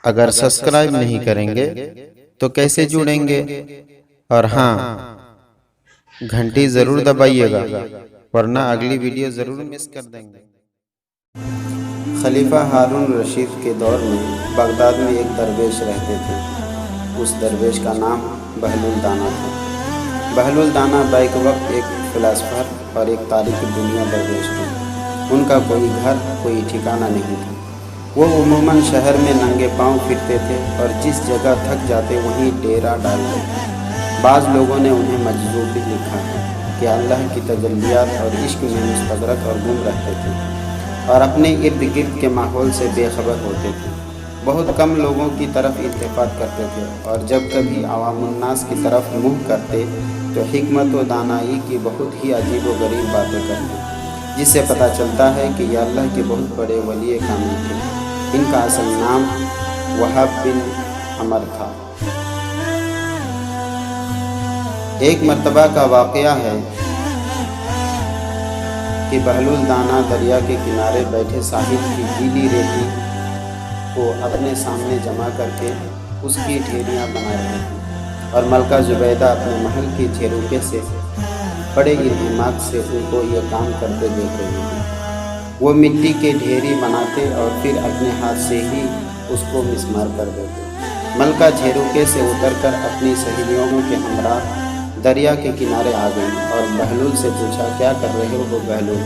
اگر سبسکرائب نہیں کریں گے تو کیسے جڑیں گے؟ اور ہاں، گھنٹی ضرور دبائیے گا ورنہ اگلی ویڈیو ضرور مس کر دیں گے۔ خلیفہ ہارون رشید کے دور میں بغداد میں ایک درویش رہتے تھے۔ اس درویش کا نام بہلول دانا تھا۔ بہلول دانا بیک وقت ایک فلاسفر اور ایک تارک دنیا درویش تھے۔ ان کا کوئی گھر، کوئی ٹھکانہ نہیں تھا۔ وہ عموماً شہر میں ننگے پاؤں پھرتے تھے اور جس جگہ تھک جاتے وہیں ڈیرا ڈال دیتے۔ بعض لوگوں نے انہیں مجذوب بھی لکھا ہے کہ اللہ کی تجلیات اور عشق میں مستغرق اور گم رہتے تھے اور اپنے ارد گرد کے ماحول سے بے خبر ہوتے تھے۔ بہت کم لوگوں کی طرف التفات کرتے تھے اور جب کبھی عوام الناس کی طرف منہ کرتے تو حکمت و دانائی کی بہت ہی عجیب و غریب باتیں کرتے، جس سے پتہ چلتا ہے کہ یہ اللہ کے بہت بڑے ولی کامل تھے۔ ان کا اصل نام وہاب بن عمر تھا۔ ایک مرتبہ کا واقعہ ہے کہ بہلول دانا دریا کے کنارے بیٹھے ساحل کی گیلی ریتی کو اپنے سامنے جمع کر کے اس کی ڈھیریاں بنا رہے تھے اور ملکہ زبیدہ اپنے محل کی جھیروکے سے بڑے انہماک سے ان کو یہ کام کرتے دیکھ رہی تھی۔ وہ مٹی کے ڈھیری بناتے اور پھر اپنے ہاتھ سے ہی اس کو مسمار کر دیتے۔ ملکہ جھیروکے سے اتر کر اپنی سہیلیوں کے ہمراہ دریا کے کنارے آ گئی اور بہلول سے پوچھا، کیا کر رہے ہو بہلول؟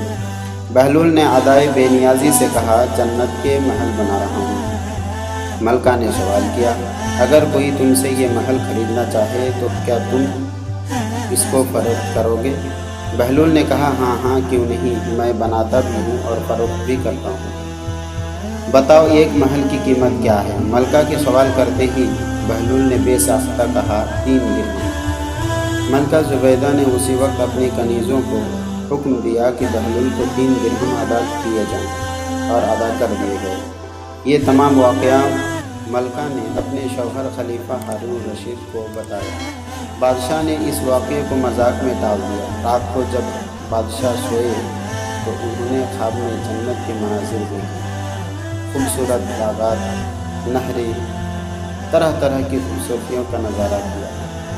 بہلول نے ادائے بے نیازی سے کہا، جنت کے محل بنا رہا ہوں۔ ملکہ نے سوال کیا، اگر کوئی تم سے یہ محل خریدنا چاہے تو کیا تم اس کو فروخت کرو گے؟ بہلول نے کہا، ہاں ہاں کیوں نہیں، میں بناتا بھی ہوں اور فروخت بھی کرتا ہوں۔ بتاؤ ایک محل کی قیمت کیا ہے؟ ملکہ کے سوال کرتے ہی بہلول نے بے ساختہ کہا، 3 درہم۔ ملکہ زبیدہ نے اسی وقت اپنی کنیزوں کو حکم دیا کہ بہلول کو 3 درہم ادا کیے جائیں اور ادا کر دیے گئے۔ یہ تمام واقعہ ملکہ نے اپنے شوہر خلیفہ ہارون رشید کو بتایا۔ بادشاہ نے اس واقعے کو مذاق میں ٹال دیا۔ رات کو جب بادشاہ سوئے تو انہوں نے خواب میں جنت کے مناظر دیکھے، خوبصورت باغات، نہریں، طرح طرح کی خوبصورتیوں کا نظارہ کیا۔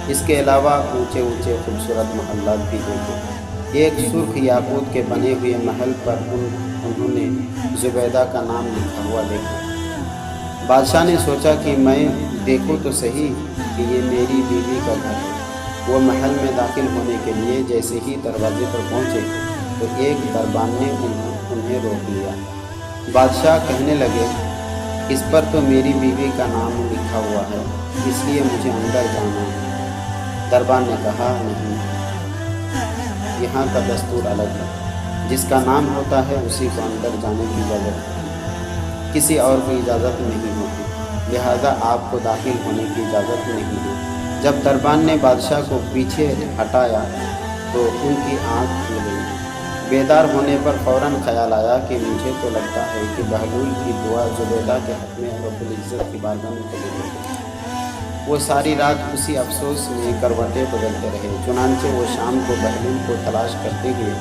اس کے علاوہ اونچے اونچے خوبصورت محلات بھی دیکھے۔ ایک سرخ یاقوت کے بنے ہوئے محل پر انہوں نے زبیدہ کا نام لکھا ہوا دیکھا۔ بادشاہ نے سوچا کہ میں دیکھوں تو صحیح کہ یہ میری بیوی کا گھر ہے۔ وہ محل میں داخل ہونے کے لیے جیسے ہی دروازے پر پہنچے تو ایک دربان نے انہیں روک لیا۔ بادشاہ کہنے لگے، اس پر تو میری بیوی کا نام لکھا ہوا ہے، اس لیے مجھے اندر جانا ہے۔ دربان نے کہا، نہیں، یہاں کا دستور الگ ہے، جس کا نام ہوتا ہے اسی کو اندر جانے کی اجازت ہے، کسی اور کو اجازت نہیں ہوتی، لہذا آپ کو داخل ہونے کی اجازت نہیں ہے۔ جب دربان نے بادشاہ کو پیچھے ہٹایا تو ان کی آنکھ کھل گئی۔ بیدار ہونے پر فوراً خیال آیا کہ مجھے تو لگتا ہے کہ بہلول کی دعا زبیدہ کے حق میں رب العزت کی بارگاہ میں قبول ہو گئی۔ وہ ساری رات اسی افسوس میں کروٹیں بدلتے رہے۔ چنانچہ وہ شام کو بہلول کو تلاش کرتے ہوئے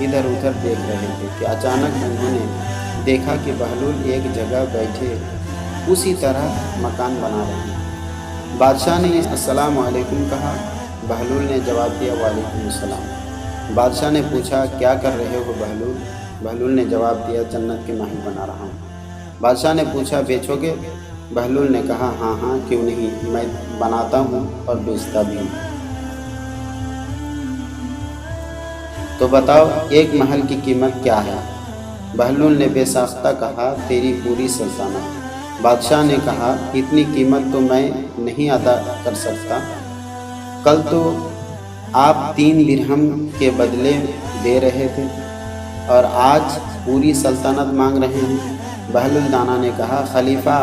ادھر ادھر دیکھ رہے تھے کہ اچانک انہوں نے دیکھا کہ بہلول ایک جگہ بیٹھے اسی طرح مکان بنا رہے ہیں۔ بادشاہ نے السلام علیکم کہا۔ بہلول نے جواب دیا، وعلیکم السلام۔ بادشاہ نے پوچھا، کیا کر رہے ہو بہلول؟ بہلول نے جواب دیا، جنت کے محل بنا رہا ہوں۔ بادشاہ نے پوچھا، بیچو گے؟ بہلول نے کہا، ہاں ہاں کیوں نہیں، میں بناتا ہوں اور بیچتا بھی ہوں۔ تو بتاؤ ایک محل کی قیمت کیا ہے؟ بہلول نے بے ساختہ کہا، تیری پوری سلطنت۔ بادشاہ نے کہا، اتنی قیمت تو میں نہیں ادا کر سکتا، کل تو آپ 3 درہم کے بدلے دے رہے تھے اور آج پوری سلطنت مانگ رہے ہیں۔ بہلول دانا نے کہا، خلیفہ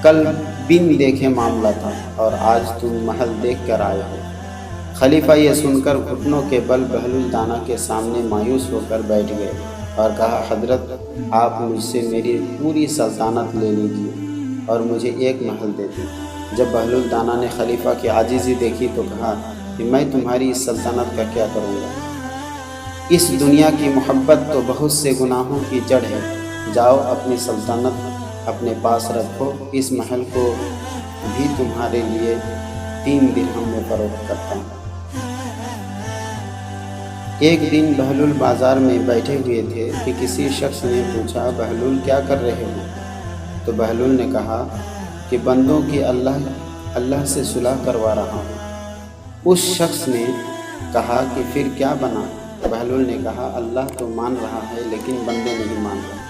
کل بن دیکھے معاملہ تھا اور آج تم محل دیکھ کر آئے ہو۔ خلیفہ یہ سن کر گھٹنوں کے بل بہلول دانا کے سامنے مایوس ہو کر بیٹھ گئے اور کہا، حضرت آپ مجھ سے میری پوری سلطنت لے لیجیے اور مجھے ایک محل دے دیں۔ جب بہلول دانا نے خلیفہ کی عاجزی دیکھی تو کہا کہ میں تمہاری اس سلطنت کا کیا کروں گا؟ اس دنیا کی محبت تو بہت سے گناہوں کی جڑ ہے، جاؤ اپنی سلطنت اپنے پاس رکھو، اس محل کو بھی تمہارے لیے 3 درہم میں فروخت کرتا ہوں۔ ایک دن بہلول بازار میں بیٹھے ہوئے تھے کہ کسی شخص نے پوچھا، بہلول کیا کر رہے ہو؟ تو بہلول نے کہا کہ بندوں کی اللہ سے صلح کروا رہا ہوں۔ اس شخص نے کہا کہ پھر کیا بنا؟ بہلول نے کہا، اللہ تو مان رہا ہے لیکن بندے نہیں مان رہے۔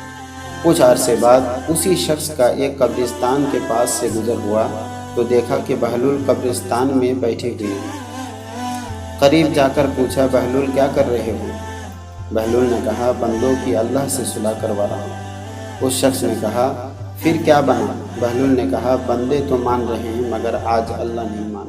کچھ عرصے بعد اسی شخص کا ایک قبرستان کے پاس سے گزر ہوا تو دیکھا کہ بہلول قبرستان میں بیٹھے ہوئے ہیں۔ قریب جا کر پوچھا، بہلول کیا کر رہے ہو؟ بہلول نے کہا، بندوں کی اللہ سے صلح کروا رہا ہوں۔ اس شخص نے کہا، پھر کیا بنا؟ بہلول نے کہا، بندے تو مان رہے ہیں مگر آج اللہ نہیں مان